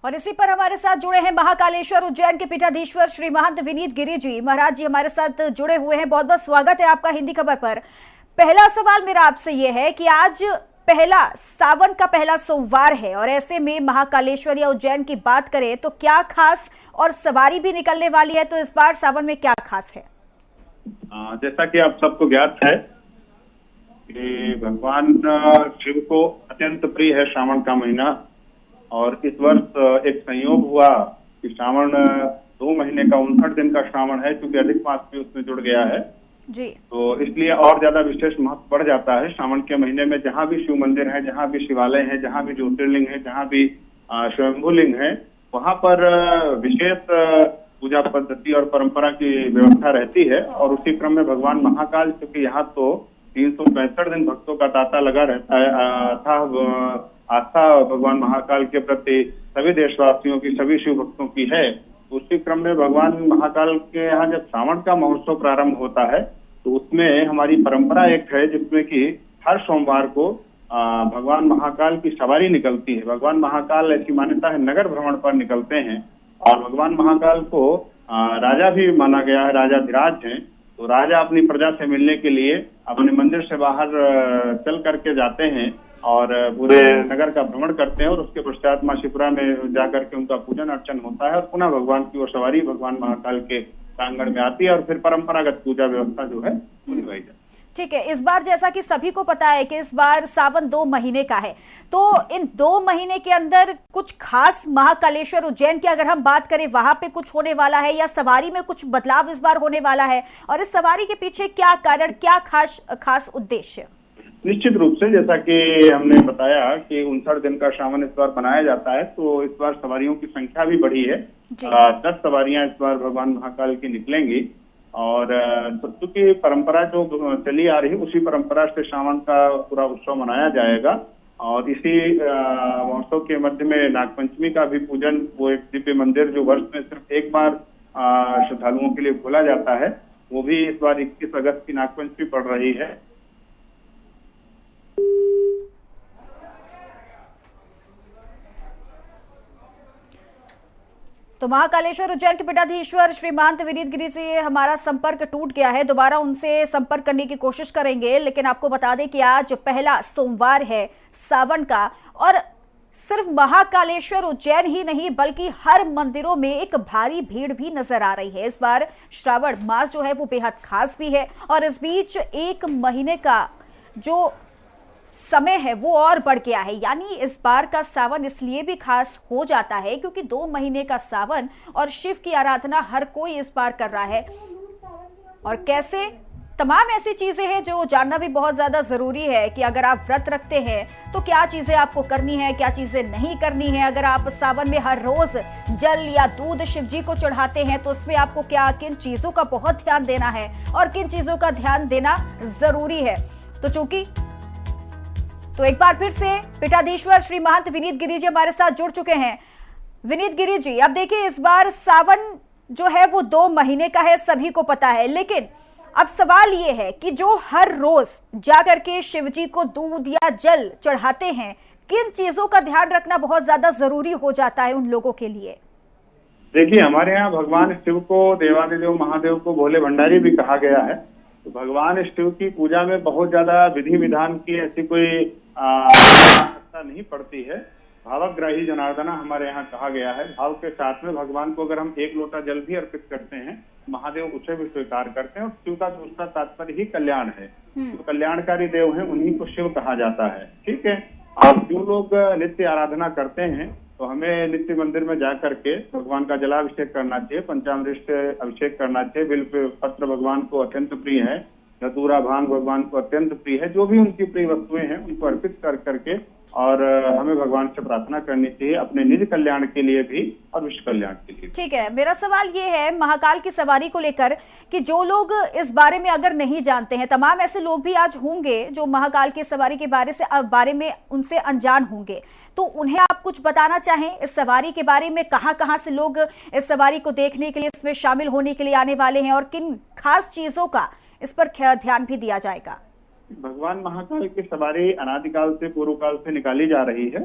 और इसी पर हमारे साथ जुड़े हैं महाकालेश्वर उज्जैन के पीठाधीश्वर श्री महंत विनीत गिरी जी। महाराज जी हमारे साथ जुड़े हुए हैं, बहुत बहुत स्वागत है आपका हिंदी खबर पर। पहला सवाल मेरा आपसे ये है कि आज पहला सावन का पहला सोमवार है और ऐसे में महाकालेश्वर या उज्जैन की बात करें तो क्या खास, और सवारी भी निकलने वाली है, तो इस बार सावन में क्या खास है? जैसा कि आप सबको ज्ञात है कि भगवान शिव को अत्यंत प्रिय है श्रावण का महीना, और इस वर्ष एक संयोग हुआ कि श्रावण 2 महीने का 59 दिन का श्रावण है, क्योंकि अधिक मास भी उसमें जुड़ गया है जी। तो इसलिए और ज्यादा विशेष महत्व बढ़ जाता है। श्रावण के महीने में जहाँ भी शिव मंदिर है, जहाँ भी शिवालय है, जहाँ भी ज्योतिर्लिंग है, जहाँ भी स्वयंभूलिंग है, वहाँ पर विशेष पूजा पद्धति और परंपरा की व्यवस्था रहती है। और उसी क्रम में भगवान महाकाल, क्योंकि यहाँ तो 365 दिन भक्तों का तांता लगा रहता है, आस्था भगवान महाकाल के प्रति सभी देशवासियों की, सभी शिव भक्तों की है। उसी क्रम में भगवान महाकाल के यहाँ जब श्रावण का महोत्सव प्रारंभ होता है तो उसमें हमारी परंपरा एक है जिसमें कि हर सोमवार को भगवान महाकाल की सवारी निकलती है। भगवान महाकाल, ऐसी मान्यता है, नगर भ्रमण पर निकलते हैं और भगवान महाकाल को राजा भी माना गया है, राजाधिराज हैं। तो राजा अपनी प्रजा से मिलने के लिए अपने मंदिर से बाहर चल करके जाते हैं और पूरे नगर का भ्रमण करते हैं, और उसके पश्चात मां शिप्रा में जाकर के उनका पूजन अर्चन होता है और पुनः भगवान की ओर सवारी भगवान महाकाल के प्रांगण में आती है और फिर परंपरागत पूजा व्यवस्था जो है वो निभाई जाती है। ठीक है, इस बार जैसा कि सभी को पता है कि इस बार सावन 2 महीने का है, तो इन 2 महीने के अंदर कुछ खास महाकालेश्वर उज्जैन की अगर हम बात करें, वहां पे कुछ होने वाला है या सवारी में कुछ बदलाव इस बार होने वाला है, और इस सवारी के पीछे क्या कारण, क्या खास उद्देश्य? निश्चित रूप से, जैसा कि हमने बताया कि 59 दिन का श्रावण इस बार बनाया जाता है, तो इस बार सवारियों की संख्या भी बढ़ी है। 10 सवारियां इस बार भगवान महाकाल की निकलेंगी। और क्योंकि परंपरा जो चली आ रही है उसी परंपरा से श्रावण का पूरा उत्सव मनाया जाएगा। और इसी महोत्सव के मध्य में नागपंचमी का भी पूजन, वो एक दिव्य मंदिर जो वर्ष में सिर्फ एक बार श्रद्धालुओं के लिए खोला जाता है, वो भी इस बार 21 अगस्त की नागपंचमी पड़ रही है। तो महाकालेश्वर उज्जैन के पीठाधीश्वर श्री महंत विनीत गिरी से हमारा संपर्क टूट गया है, दोबारा उनसे संपर्क करने की कोशिश करेंगे। लेकिन आपको बता दें कि आज पहला सोमवार है सावन का, और सिर्फ महाकालेश्वर उज्जैन ही नहीं बल्कि हर मंदिरों में एक भारी भीड़ भी नजर आ रही है। इस बार श्रावण मास जो है वो बेहद खास भी है, और इस बीच 1 महीने का जो समय है वो और बढ़ गया है। यानी इस बार का सावन इसलिए भी खास हो जाता है क्योंकि 2 महीने का सावन और शिव की आराधना हर कोई इस बार कर रहा है। और कैसे, तमाम ऐसी चीजें हैं जो जानना भी बहुत ज्यादा जरूरी है कि अगर आप व्रत रखते हैं तो क्या चीजें आपको करनी है, क्या चीजें नहीं करनी है। अगर आप सावन में हर रोज जल या दूध शिव जी को चढ़ाते हैं तो उसमें आपको क्या, किन चीजों का बहुत ध्यान देना है और किन चीजों का ध्यान देना जरूरी है। तो एक बार फिर से पीठाधीश्वर श्री महंत विनीत गिरी जी हमारे साथ जुड़ चुके हैं। विनीत गिरी जी, अब देखिए इस बार सावन जो है वो 2 महीने का है, सभी को पता है, लेकिन अब सवाल ये है कि जो हर रोज जाकर के शिव जी को दूध या जल चढ़ाते हैं, किन चीजों का ध्यान रखना बहुत ज्यादा जरूरी हो जाता है उन लोगों के लिए? देखिए, हमारे यहाँ भगवान शिव को देवादिदेव महादेव को भोले भंडारी भी कहा गया है। तो भगवान शिव की पूजा में बहुत ज्यादा विधि विधान की ऐसी कोई आवश्यकता नहीं पड़ती है। भावग्राही जनार्दना हमारे यहाँ कहा गया है। भाव के साथ में भगवान को अगर हम 1 लोटा जल भी अर्पित करते हैं, महादेव उसे भी स्वीकार करते हैं। और शिव का दूसरा तात्पर्य ही कल्याण है, तो कल्याणकारी देव हैं, उन्हीं को शिव कहा जाता है। ठीक है, और जो लोग नित्य आराधना करते हैं तो हमें नित्य मंदिर में जा करके भगवान का जलाभिषेक करना चाहिए, पंचामृत से अभिषेक करना चाहिए। बिल्व पत्र भगवान को अत्यंत प्रिय है, धतूरा भांग भगवान को अत्यंत प्रिय है। जो भी उनकी प्रिय वस्तुएं हैं उनको अर्पित कर करके और हमें भगवान से प्रार्थना करनी चाहिए अपने निज कल्याण के लिए भी और विश्व कल्याण के लिए। ठीक है, मेरा सवाल ये है महाकाल की सवारी को लेकर कि जो लोग इस बारे में अगर नहीं जानते हैं, तमाम ऐसे लोग भी आज होंगे जो महाकाल की सवारी के बारे में उनसे अनजान होंगे, तो उन्हें आप कुछ बताना चाहें इस सवारी के बारे में? कहां से लोग इस सवारी को देखने के लिए, इसमें शामिल होने के लिए आने वाले हैं, और किन खास चीजों का इस पर ध्यान भी दिया जाएगा? भगवान महाकाल की सवारी अनादिकाल से, पूर्व काल से निकाली जा रही है।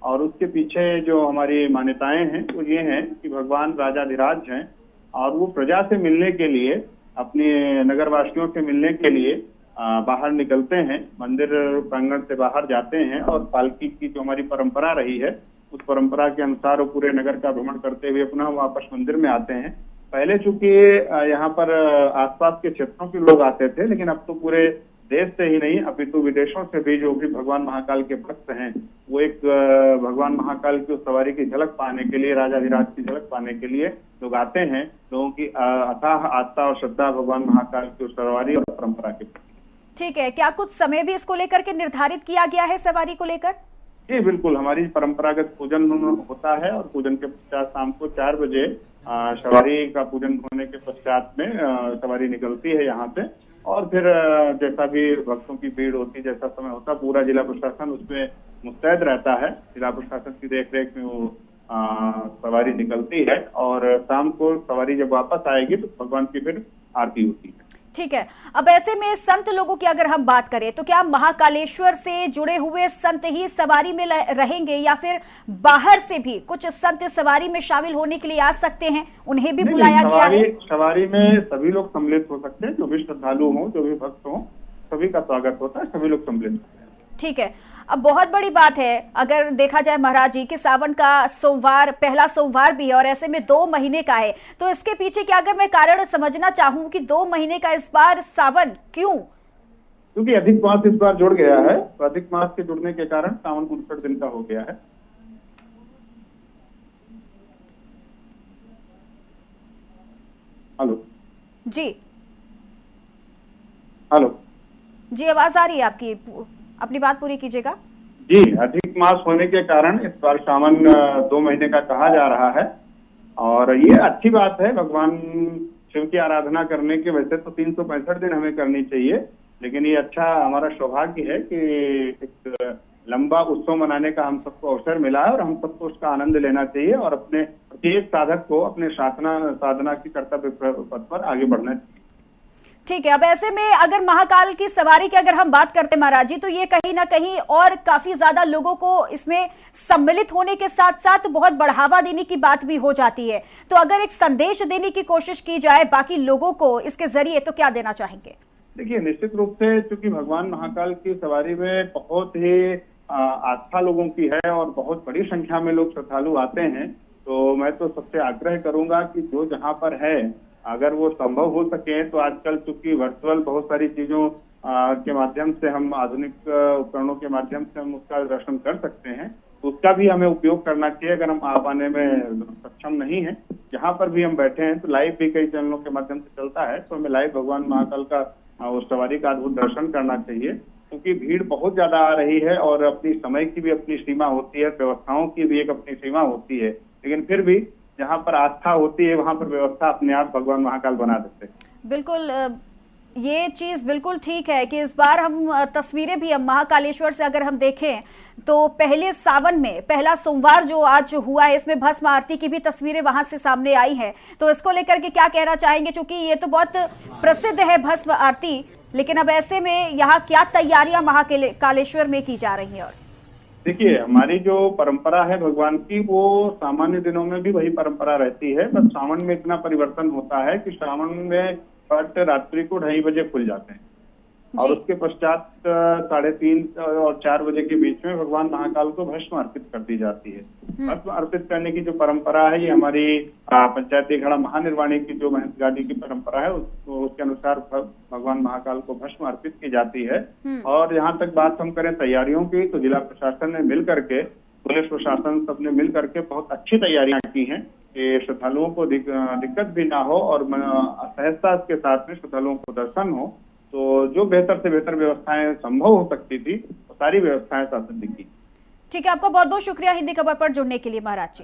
और उसके पीछे जो हमारी मान्यताएं हैं वो ये हैं कि भगवान राजाधिराज हैं और वो प्रजा से मिलने के लिए, अपने नगरवासियों से मिलने के लिए बाहर निकलते हैं, मंदिर प्रांगण से बाहर जाते हैं और पालकी की जो हमारी परंपरा रही है उस परंपरा के अनुसार वो पूरे नगर का भ्रमण करते हुए पुनः वापस मंदिर में आते हैं। पहले चूंकि यहाँ पर आसपास के क्षेत्रों के लोग आते थे, लेकिन अब तो पूरे देश से ही नहीं अपितु विदेशों से भी जो भी भगवान महाकाल के भक्त हैं वो एक भगवान महाकाल की उस सवारी की झलक पाने के लिए, राजाधिराज की झलक पाने के लिए लोग आते हैं। लोगों की अथाह आस्था और श्रद्धा भगवान महाकाल की उस सवारी और परंपरा के प्रति। ठीक है, क्या कुछ समय भी इसको लेकर के निर्धारित किया गया है सवारी को लेकर? जी बिल्कुल, हमारी परंपरागत पूजन होता है और पूजन के पश्चात शाम को 4 बजे सवारी का पूजन होने के पश्चात में सवारी निकलती है यहाँ से। और फिर जैसा भी भक्तों की भीड़ होती, जैसा समय होता, पूरा जिला प्रशासन उसमें मुस्तैद रहता है। जिला प्रशासन की देखरेख में वो सवारी निकलती है और शाम को सवारी जब वापस आएगी तो भगवान की फिर आरती होती है। ठीक है, अब ऐसे में संत लोगों की अगर हम बात करें तो क्या महाकालेश्वर से जुड़े हुए संत ही सवारी में रहेंगे या फिर बाहर से भी कुछ संत सवारी में शामिल होने के लिए आ सकते हैं, उन्हें भी बुलाया गया है? सवारी में सभी लोग सम्मिलित हो सकते हैं, जो भी श्रद्धालु हों, जो भी भक्त हों, सभी का स्वागत होता है, सभी लोग सम्मिलित होते हैं। ठीक है, अब बहुत बड़ी बात है अगर देखा जाए महाराज जी कि सावन का सोमवार पहला सोमवार भी है और ऐसे में 2 महीने का है, तो इसके पीछे क्या अगर मैं कारण समझना चाहूं कि 2 महीने का इस बार सावन क्यों? क्योंकि अधिक मास इस बार जुड़ गया है, तो अधिक मास के जुड़ने के कारण सावन 59 दिन का हो गया है। हेलो जी, हेलो जी आवाज आ रही है आपकी, अपनी बात पूरी कीजिएगा। जी, अधिक मास होने के कारण इस बार सावन 2 महीने का कहा जा रहा है और ये अच्छी बात है। भगवान शिव की आराधना करने के वैसे तो 365 दिन हमें करनी चाहिए, लेकिन ये अच्छा हमारा सौभाग्य है कि एक लंबा उत्सव मनाने का हम सबको अवसर मिला है और हम सबको उसका आनंद लेना चाहिए और अपने प्रत्येक साधक को अपने साधना की कर्तव्य पथ पर आगे बढ़ना चाहिए। ठीक है, अब ऐसे में अगर महाकाल की सवारी की अगर हम बात करते हैं महाराज जी, तो ये कहीं ना कहीं और काफी ज्यादा लोगों को इसमें सम्मिलित होने के साथ साथ बहुत बढ़ावा देने की बात भी हो जाती है। तो अगर एक संदेश देने की कोशिश की जाए बाकी लोगों को इसके जरिए, तो क्या देना चाहेंगे? देखिए, निश्चित रूप से चूंकि भगवान महाकाल की सवारी में बहुत ही आस्था लोगों की है और बहुत बड़ी संख्या में लोग श्रद्धालु आते हैं, तो मैं तो सबसे आग्रह करूंगा कि जो जहाँ पर है अगर वो संभव हो सके तो आजकल चूंकि वर्चुअल बहुत सारी चीजों के माध्यम से हम आधुनिक उपकरणों के माध्यम से हम उसका दर्शन कर सकते हैं, तो उसका भी हमें उपयोग करना चाहिए। अगर हम आ पाने में सक्षम नहीं है, जहाँ पर भी हम बैठे हैं तो लाइव भी कई चैनलों के माध्यम से चलता है, तो हमें लाइव भगवान महाकाल का उस सवारी का अद्भुत दर्शन करना चाहिए। क्योंकि भीड़ बहुत ज्यादा आ रही है और अपनी समय की भी अपनी सीमा होती है, व्यवस्थाओं की भी एक अपनी सीमा होती है, लेकिन फिर भी जहाँ पर आस्था होती है वहां पर व्यवस्था अपने आप भगवान महाकाल बना देते हैं। बिल्कुल, ये चीज बिल्कुल ठीक है कि इस बार हम तस्वीरें भी हम महाकालेश्वर से अगर हम देखें तो पहले सावन में पहला सोमवार जो आज हुआ है इसमें भस्म आरती की भी तस्वीरें वहां से सामने आई हैं, तो इसको लेकर के क्या कहना चाहेंगे? क्योंकि ये तो बहुत प्रसिद्ध है भस्म आरती, लेकिन अब ऐसे में यहाँ क्या तैयारियां महाकालेश्वर में की जा रही हैं? और देखिए, हमारी जो परंपरा है भगवान की वो सामान्य दिनों में भी वही परंपरा रहती है, बस सावन में इतना परिवर्तन होता है कि सावन में पट रात्रि को 2:30 बजे खुल जाते हैं और उसके पश्चात 3:30 और 4 बजे के बीच में भगवान महाकाल को भस्म अर्पित कर दी जाती है। भस्म अर्पित करने की जो परंपरा है ये हमारी पंचायती अखाड़ा महानिर्वाणी की जो महंत गादी की परंपरा है उसके अनुसार भगवान महाकाल को भस्म अर्पित की जाती है। और यहाँ तक बात हम करें तैयारियों की, तो जिला प्रशासन ने मिल करके, पुलिस प्रशासन सबने मिल करके बहुत अच्छी तैयारियां की हैं कि श्रद्धालुओं को दिक्कत भी ना हो और सहजता के साथ में श्रद्धालुओं को दर्शन हो। तो जो बेहतर से बेहतर व्यवस्थाएं संभव हो सकती थी वो सारी व्यवस्थाएं शासन ने की। ठीक है, आपका बहुत बहुत शुक्रिया हिंदी खबर पर जुड़ने के लिए महाराज जी।